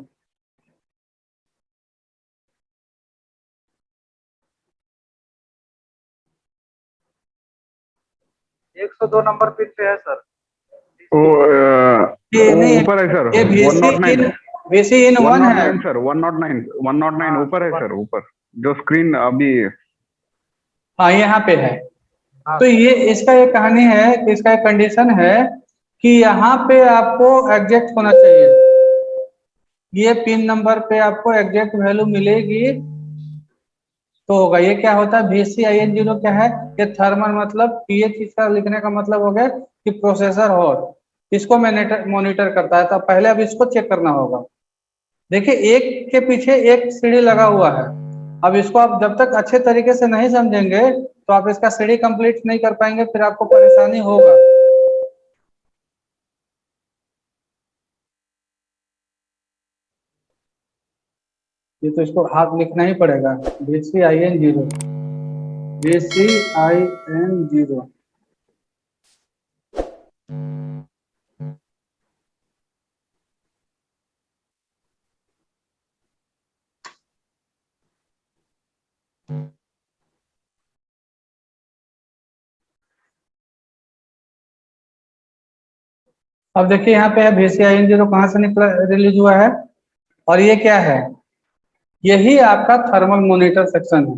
एक 102 नंबर पिन पे है सर। ये नहीं ऊपर है सर, ये VC इन 1 है सर, 109 ऊपर है सर, ऊपर जो स्क्रीन अभी, हाँ यहाँ पे है। तो ये इसका एक कहानी है कि इसका एक कंडीशन है कि यहाँ पे आपको एग्जैक्ट होना चाहिए, ये पिन नंबर पे आपको एग्जैक्ट वैल्यू मिलेगी तो होगा। ये क्या होता है VCIN 0 क्या है, ये थर्मल मतलब pH इसका लिखने का मतलब हो गया कि प्रोसेसर हॉट, इसको मॉनिटर करता है। तो पहले अब इसको चेक करना होगा। देखिए एक के पीछे एक सीढ़ी लगा हुआ है। अब इसको आप जब तक अच्छे तरीके से नहीं समझेंगे तो आप इसका सीढ़ी कंप्लीट नहीं कर पाएंगे, फिर आपको परेशानी होगा। ये तो इसको हाथ लिखना ही पड़ेगा, VCIN0, VCIN0। अब देखिए यहाँ पे है VCIN0 कहाँ से निकला, रिलीज हुआ है, और ये क्या है, यही आपका थर्मल मॉनिटर सेक्शन है।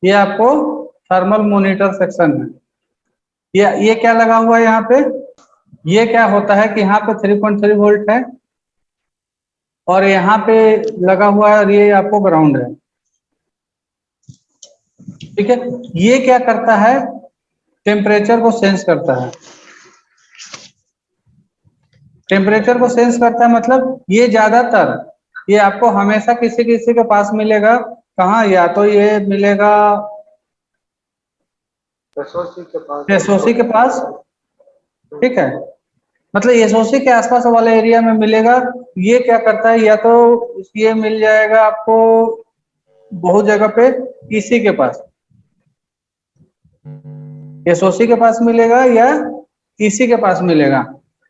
ये आपको थर्मल मॉनिटर सेक्शन है। ये क्या लगा हुआ है यहाँ पे, ये क्या होता है कि यहाँ पे 3.3 वोल्ट है और यहाँ पे लगा हुआ है और ये आपको ग्राउंड है। ठीक है, ये क्या करता है, टेम्परेचर को सेंस करता है। टेम्परेचर को सेंस करता है मतलब ये ज्यादातर, ये आपको हमेशा किसी किसी के पास मिलेगा, कहाँ, या तो ये मिलेगा एसओसी के पास। ठीक है, मतलब एसओसी के आसपास वाले एरिया में मिलेगा। ये क्या करता है, या तो ये मिल जाएगा आपको बहुत जगह पे इसी के पास, एसओसी के पास मिलेगा या इसी के पास मिलेगा।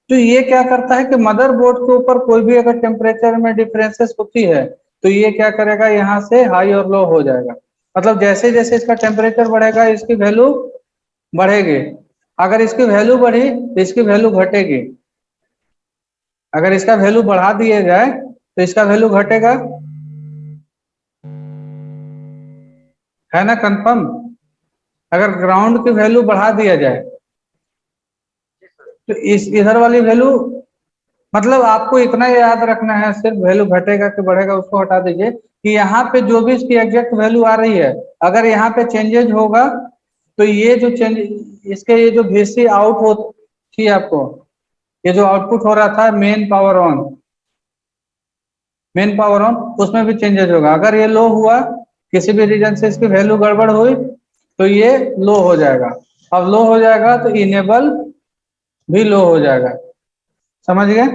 तो ये क्या करता है कि मदरबोर्ड के ऊपर कोई भी अगर टेम्परेचर में डिफरेंसेस होती है तो ये क्या करेगा, यहाँ से हाई और लो हो जाएगा। मतलब जैसे जैसे इसका टेम्परेचर बढ़ेगा इसकी वैल्यू बढ़ेगी, अगर इसकी वैल्यू बढ़ी तो इसकी वैल्यू घटेगी। अगर इसका वैल्यू बढ़ा दिया जाए तो इसका वैल्यू घटेगा, है ना कंफर्म। अगर ग्राउंड की वैल्यू बढ़ा दिया जाए तो इस इधर वाली वैल्यू, मतलब आपको इतना याद रखना है, सिर्फ वैल्यू घटेगा कि बढ़ेगा उसको हटा दीजिए, कि यहाँ पे जो भी इसकी एग्जैक्ट वैल्यू आ रही है, अगर यहाँ पे चेंजेज होगा तो ये जो चेंज, इसके ये जो VC आउट होती है आपको, ये जो आउटपुट हो रहा था मेन पावर ऑन, उसमें भी चेंजेस होगा। अगर ये लो हुआ, किसी भी रीजन से इसकी वैल्यू गड़बड़ हुई तो ये लो हो जाएगा। अब लो हो जाएगा तो इनेबल भी लो हो जाएगा। समझ गए,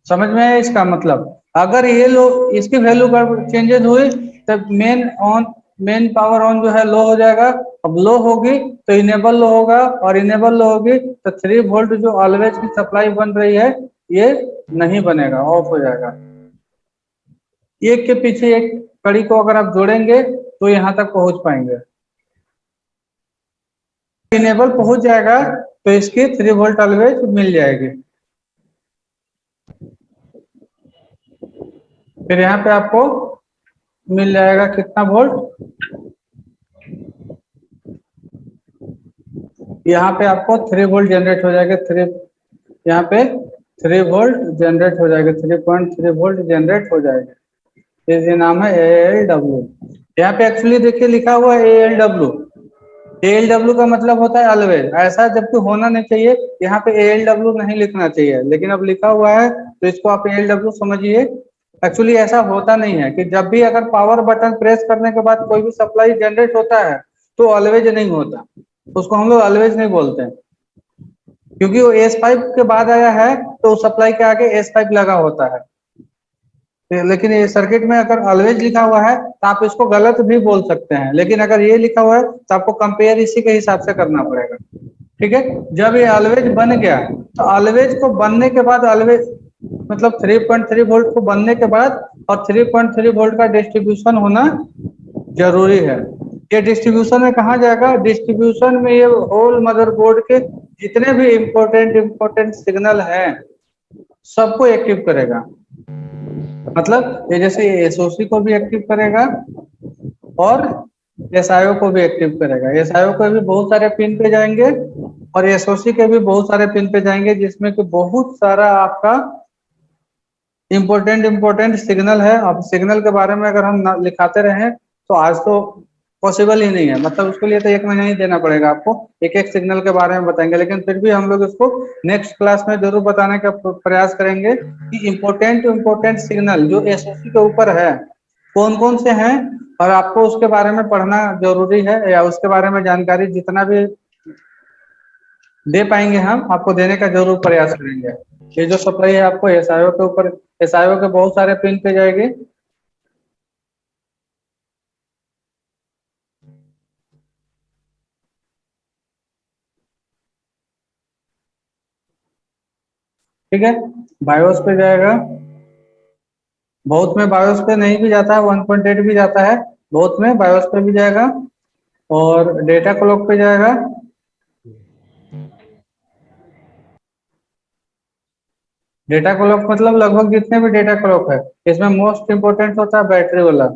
समझ में आया इसका मतलब। अगर ये लो, इसकी वैल्यू चेंजेस हुई तब मेन पावर ऑन जो है लो हो जाएगा। अब लो होगी तो इनेबल लो होगा, और इनेबल लो होगी तो 3 वोल्ट जो ऑलवेज की सप्लाई बन रही है ये नहीं बनेगा, ऑफ हो जाएगा। एक के पीछे एक कड़ी को अगर आप जोड़ेंगे तो यहाँ तक पहुंच पाएंगे। इनेबल पहुंच जाएगा तो इसकी 3 वोल्ट ऑलवेज मिल जाएगी। फिर यहाँ पे आपको मिल जाएगा कितना वोल्ट, यहाँ पे आपको 3 वोल्ट जनरेट हो जाएगा। यहाँ पे 3 वोल्ट जनरेट हो जाएगा, 3.3 वोल्ट जनरेट हो जाएगा। ये नाम है ALW। यहाँ पे एक्चुअली देखिए लिखा हुआ है ALW का मतलब होता है ऑलवेज, ऐसा जबकि होना नहीं चाहिए। यहाँ पे ALW नहीं लिखना चाहिए, लेकिन अब लिखा हुआ है तो इसको आप ALW समझिए। एक्चुअली ऐसा होता नहीं है कि जब भी अगर पावर बटन प्रेस करने के बाद कोई भी सप्लाई जनरेट होता है तो ऑलवेज नहीं होता, उसको हम लोग ऑलवेज नहीं बोलते हैं, क्योंकि वो S5 के बाद आया है तो सप्लाई के आगे S5 लगा होता है। लेकिन ये सर्किट में अगर ऑलवेज लिखा हुआ है तो आप इसको गलत भी बोल सकते हैं, लेकिन अगर ये लिखा हुआ है तो आपको कंपेयर इसी के हिसाब से करना पड़ेगा। ठीक है, जब ये ऑलवेज बन गया तो ऑलवेज को बनने के बाद, ऑलवेज मतलब 3.3 वोल्ट को बनने के बाद और 3.3 वोल्ट का डिस्ट्रीब्यूशन होना जरूरी है। ये डिस्ट्रीब्यूशन में कहाँ जाएगा, डिस्ट्रीब्यूशन में ये होल मदरबोर्ड के जितने भी इम्पोर्टेंट सिग्नल हैं सबको एक्टिव करेगा। मतलब ये जैसे एसओसी को भी एक्टिव करेगा और एसआईओ को भी एक्टिव करेगा। एसआईओ को भी बहुत सारे पिन पे जाएंगे और एसओसी के भी बहुत सारे पिन पे जाएंगे, जिसमें कि बहुत सारा आपका इम्पोर्टेंट सिग्नल है। अब सिग्नल के बारे में अगर हम लिखाते रहे तो आज तो पॉसिबल ही नहीं है, मतलब उसके लिए तो 1 महीना ही देना पड़ेगा आपको, एक एक सिग्नल के बारे में बताएंगे, लेकिन फिर भी हम लोग इसको नेक्स्ट क्लास में जरूर बताने का प्रयास करेंगे कि इम्पोर्टेंट सिग्नल जो एसओसी के ऊपर है कौन कौन से हैं, और आपको उसके बारे में पढ़ना जरूरी है, या उसके बारे में जानकारी जितना भी दे पाएंगे हम आपको देने का जरूर प्रयास करेंगे। ये जो सप्लाई है आपको एसआईओ के ऊपर, एसआईओ के बहुत सारे पिन पे जाएगी, ठीक है। बायोस पे जाएगा, बहुत में बायोस पे नहीं भी जाता है, 1.8 भी जाता है, बहुत में बायोस पे भी जाएगा, और डेटा क्लॉक पे जाएगा, डेटा क्लॉक मतलब लगभग जितने भी डेटा क्लॉक है, इसमें मोस्ट इंपोर्टेंट होता है बैटरी वाला,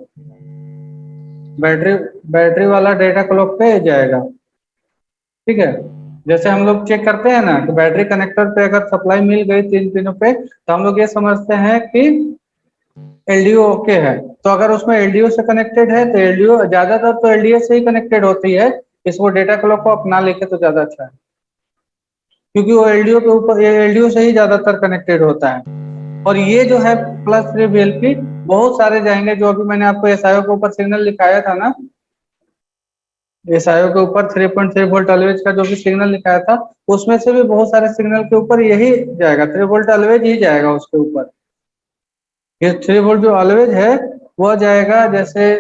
बैटरी वाला डेटा क्लॉक पे जाएगा, ठीक है। जैसे हम लोग चेक करते हैं ना कि बैटरी कनेक्टर पे अगर सप्लाई मिल गई 3 पिनों पे, तो हम लोग ये समझते हैं कि एलडीओ ओके है। तो अगर उसमें एलडीओ से कनेक्टेड है तो एलडीओ ज्यादातर तो एलडीओ से ही कनेक्टेड होती है, इसको डेटा क्लॉक को अपना लेके तो ज्यादा अच्छा है, क्योंकि वो एलडीओ के ऊपर एलडीओ से ही ज्यादातर कनेक्टेड होता है। और ये जो है +3 VLP बहुत सारे जाएंगे, जो अभी मैंने आपको एसआईओ के ऊपर सिग्नल दिखाया था ना, एसआईओ के ऊपर 3.3 वोल्ट ऑलवेज का जो भी सिग्नल दिखाया था, उसमें से भी बहुत सारे सिग्नल के ऊपर यही जाएगा, 3 वोल्ट ऑलवेज ही जाएगा उसके ऊपर। ये 3 वोल्ट जो ऑलवेज है वो जाएगा, जैसे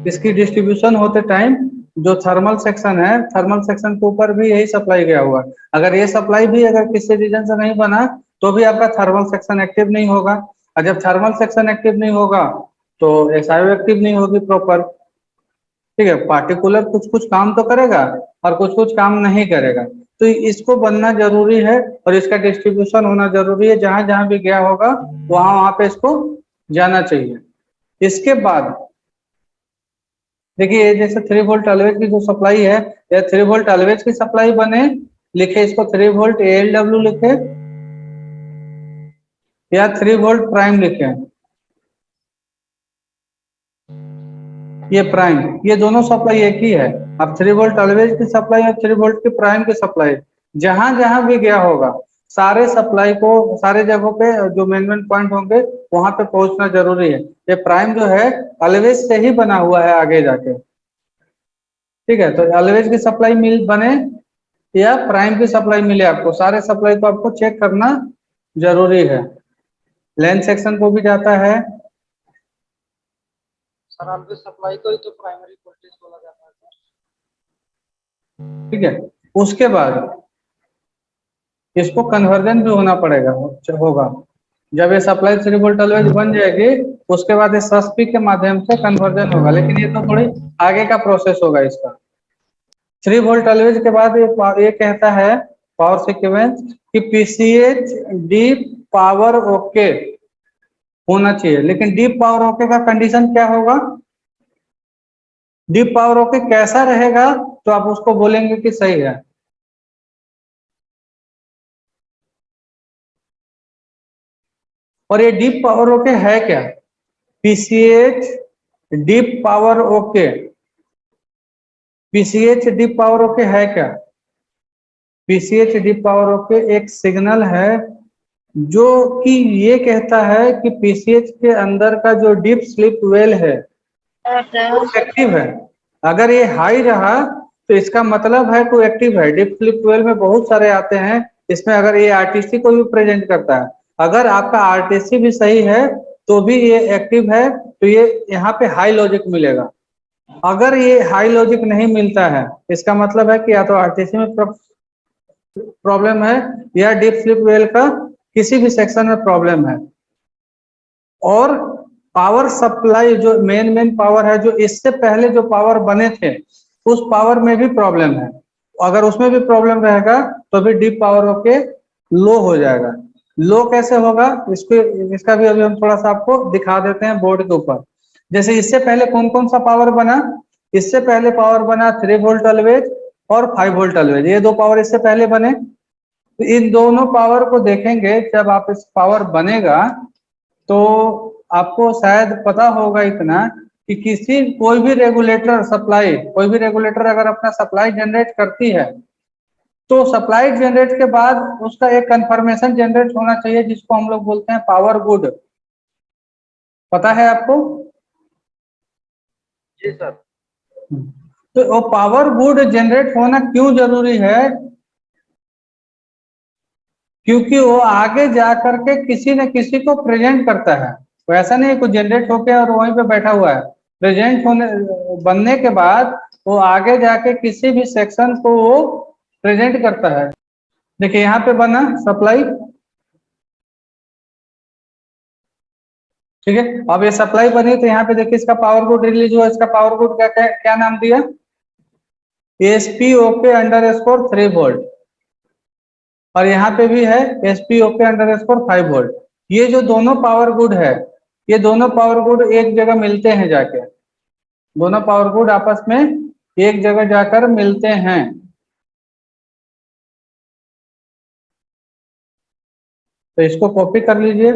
इसकी डिस्ट्रीब्यूशन होते टाइम जो थर्मल सेक्शन है, थर्मल सेक्शन के ऊपर भी यही सप्लाई गया हुआ है। अगर ये सप्लाई भी अगर किसी रीजन से नहीं बना तो भी आपका थर्मल सेक्शन एक्टिव नहीं होगा, और जब थर्मल सेक्शन एक्टिव नहीं होगा तो एसआईओ एक्टिव नहीं होगी प्रॉपर, ठीक है। पार्टिकुलर कुछ कुछ काम तो करेगा और कुछ कुछ काम नहीं करेगा, तो इसको बनना जरूरी है और इसका डिस्ट्रीब्यूशन होना जरूरी है, जहां जहां भी गया होगा वहां वहां पे इसको जाना चाहिए। इसके बाद देखिए, जैसे 3 वोल्ट ऑलवेज की जो सप्लाई है, या 3 वोल्ट ऑलवेज की सप्लाई बने, लिखे इसको 3 वोल्ट ALW लिखे या 3 वोल्ट प्राइम लिखे, ये प्राइम, ये दोनों सप्लाई एक ही है। अब 3 वोल्ट ऑलवेज की सप्लाई और 3 वोल्ट की प्राइम की सप्लाई जहां जहां भी गया होगा, सारे सप्लाई को सारे जगहों पे जो मेन पॉइंट होंगे वहां पे पहुंचना जरूरी है। ये प्राइम जो है ऑलवेज से ही बना हुआ है आगे जाके, ठीक है। तो ऑलवेज की सप्लाई मिल बने या प्राइम की सप्लाई मिले, आपको सारे सप्लाई को आपको चेक करना जरूरी है। लेंथ सेक्शन को भी जाता है, सर ऑलवेज सप्लाई को ही तो प्राइमरी वोल्टेज बोला जाता है सर। ठीक है। उसके बाद इसको कन्वर्जन भी होना पड़ेगा, होगा। जब ये सप्लाई 3 वोल्ट ऑलवेज बन जाएगी उसके बाद इस सस्पी के माध्यम से कन्वर्जन होगा, लेकिन ये तो थोड़ी आगे का प्रोसेस होगा इसका। 3 वोल्ट ऑलवेज के बाद ये कहता है पावर सीक्वेंस कि पीसीएच डीप पावर ओके होना चाहिए, लेकिन डीप पावर ओके का कंडीशन क्या होगा, डीप पावर ओके कैसा रहेगा, तो आप उसको बोलेंगे कि सही है। और ये डीप पावर ओके है क्या, PCH deep power okay, PCH deep power okay है क्या, पीसीएच डीप पावर ओके एक सिग्नल है जो कि ये कहता है कि पीसीएच के अंदर का जो डीप स्लीप वेल है वो एक्टिव है। अगर ये हाई रहा तो इसका मतलब है कि एक्टिव है। डीप स्लीप वेल में बहुत सारे आते हैं, इसमें अगर ये आरटीसी को भी प्रेजेंट करता है, अगर आपका आरटीसी भी सही है तो भी ये एक्टिव है, तो ये यहाँ पे हाई लॉजिक मिलेगा। अगर ये हाई लॉजिक नहीं मिलता है इसका मतलब है कि या तो आरटीसी में प्रॉब्लम है या डीप स्लीप वेल का किसी भी सेक्शन में प्रॉब्लम है। और पावर सप्लाई जो मेन पावर है, जो इससे पहले जो पावर बने थे उस पावर में भी प्रॉब्लम है, अगर उसमें भी प्रॉब्लम रहेगा तो भी डीप पावर ओके लो हो जाएगा। लो कैसे होगा, इसका भी अभी हम थोड़ा सा आपको दिखा देते हैं बोर्ड के ऊपर। जैसे इससे पहले कौन कौन सा पावर बना, इससे पहले पावर बना 3 वोल्ट ऑलवेज और 5 वोल्ट ऑलवेज, ये दो पावर इससे पहले बने। तो इन दोनों पावर को देखेंगे, जब आप इस पावर बनेगा तो आपको शायद पता होगा इतना कि कोई भी रेगुलेटर अगर अपना सप्लाई जनरेट करती है तो सप्लाई जनरेट के बाद उसका एक कंफर्मेशन जनरेट होना चाहिए जिसको हम लोग बोलते हैं पावर गुड। पता है आपको? जी सर। तो वो पावर गुड जनरेट होना क्यों जरूरी है? क्योंकि वो आगे जा करके किसी न किसी को प्रेजेंट करता है। तो ऐसा नहीं है कुछ जनरेट होके और वहीं पे बैठा हुआ है। प्रेजेंट होने बनने के बाद वो आगे जाके किसी भी सेक्शन को वो प्रेजेंट करता है। देखिए यहाँ पे बना सप्लाई, ठीक है। अब ये सप्लाई बनी तो यहाँ पे देखिए इसका पावर गुड रिलीज हुआ। इसका पावर गुड क्या नाम दिया? SP_OK_3 volt. और यहाँ पे भी है SP_OK_5 वोल्ट। ये जो दोनों पावर गुड है, ये दोनों पावर गुड एक जगह मिलते हैं जाके, दोनों पावर गुड आपस में एक जगह जाकर मिलते हैं। तो इसको कॉपी कर लीजिए।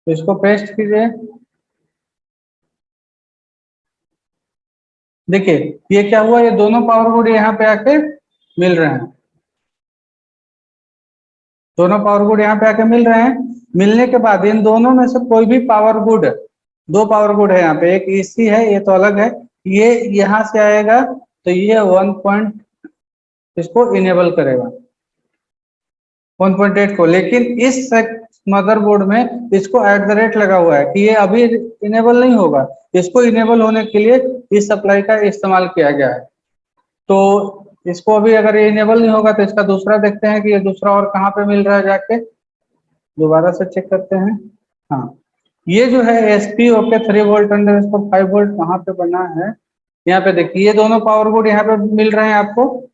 तो इसको पेस्ट कीजिए। देखिए ये क्या हुआ, ये दोनों पावर गुड यहाँ पे आके मिल रहे हैं। दोनों पावर गुड यहाँ पे आके मिल रहे हैं। मिलने के बाद इन दोनों में से कोई भी पावर गुड, दो पावर गुड है यहाँ पे, एक EC है, ये तो अलग है। ये यहाँ से आएगा तो ये 1. इसको इनेबल करेगा 1.8 को। लेकिन इस मदरबोर्ड में इसको @ लगा हुआ है कि ये अभी इनेबल नहीं होगा। इसको इनेबल होने के लिए इस सप्लाई का इस्तेमाल किया गया है। तो इसको अभी अगर ये इनेबल नहीं होगा तो इसका दूसरा देखते हैं कि ये दूसरा और कहाँ पे मिल रहा है, जाके दोबारा से चेक करते हैं। हाँ, ये जो है SP_OK_3 वोल्ट _ 5 वोल्ट कहाँ पे बना है, यहाँ पे देखिए ये दोनों पावर गुड यहाँ पे मिल रहे हैं आपको।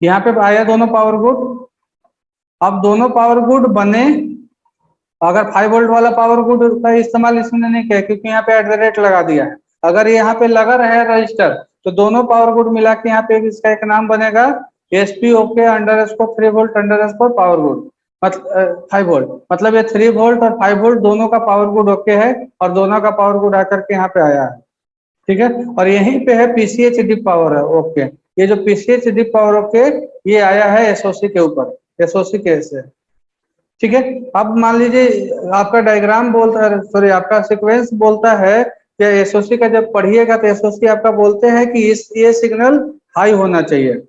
यहाँ पे आया दोनों पावर गुड। अब दोनों पावर गुड बने, अगर 5 वोल्ट वाला पावर गुड का इस्तेमाल इसने नहीं किया क्योंकि यहाँ पे @ लगा दिया है। अगर यहाँ पे लगा रहे रजिस्टर तो दोनों पावर गुड मिला के यहाँ पे इसका एक नाम बनेगा SP_OK_3 वोल्ट _ पावर गुड, मतलब 5 वोल्ट। मतलब ये 3 वोल्ट और 5 वोल्ट दोनों का पावर गुड ओके है और दोनों का पावर गुड आकर के यहाँ पे आया है, ठीक है। और यहीं पे है PCH डिप पावर है ओके। ये जो PCH डिप पावर ओके ये आया है SOC के ऊपर, SOC के से, ठीक है। अब मान लीजिए आपका डायग्राम बोलता है, सॉरी आपका सीक्वेंस बोलता है कि SOC का जब पढ़िएगा तो SOC आपका बोलते हैं कि ये सिग्नल हाई होना चाहिए।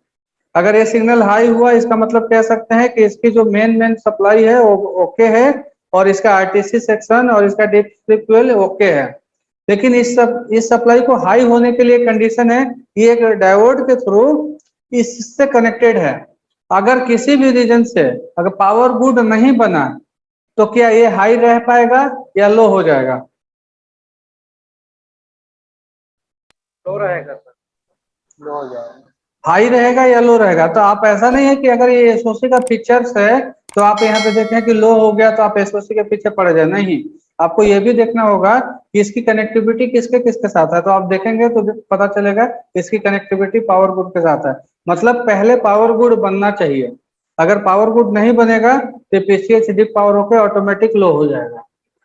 अगर ये सिग्नल हाई हुआ इसका मतलब कह सकते हैं कि इसकी जो मेन सप्लाई है वो ओके है और इसका RTC सेक्शन और इसका डीप स्लिप वेल ओके है। लेकिन इस सप्लाई को हाई होने के लिए कंडीशन है कि एक डायोड के थ्रू इससे कनेक्टेड है। अगर किसी भी रीजन से अगर पावर गुड नहीं बना तो क्या ये हाई रह पाएगा या लो हो जाएगा? लो रहेगा सर। लो हो जाएगा। हाई रहेगा या लो रहेगा? तो आप ऐसा नहीं है कि अगर ये SOC का फीचर्स है तो आप यहाँ पे देखें कि लो हो गया तो आप SOC के पीछे पड़ जाए, नहीं। आपको ये भी देखना होगा कि इसकी कनेक्टिविटी किसके किसके साथ है। तो आप देखेंगे तो पता चलेगा इसकी कनेक्टिविटी पावर गुड के साथ है। मतलब पहले पावर गुड बनना चाहिए। अगर पावर गुड नहीं बनेगा तो PCH डिप पावर होकर ऑटोमेटिक लो हो जाएगा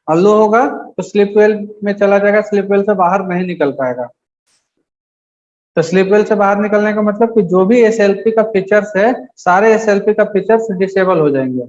और लो होगा तो स्लिप वेल में चला जाएगा, स्लिप वेल से बाहर नहीं निकल पाएगा। तो स्लिप वेल से बाहर निकलने का मतलब कि जो भी SLP का फीचर्स है सारे SLP का फीचर्स डिसेबल हो जाएंगे।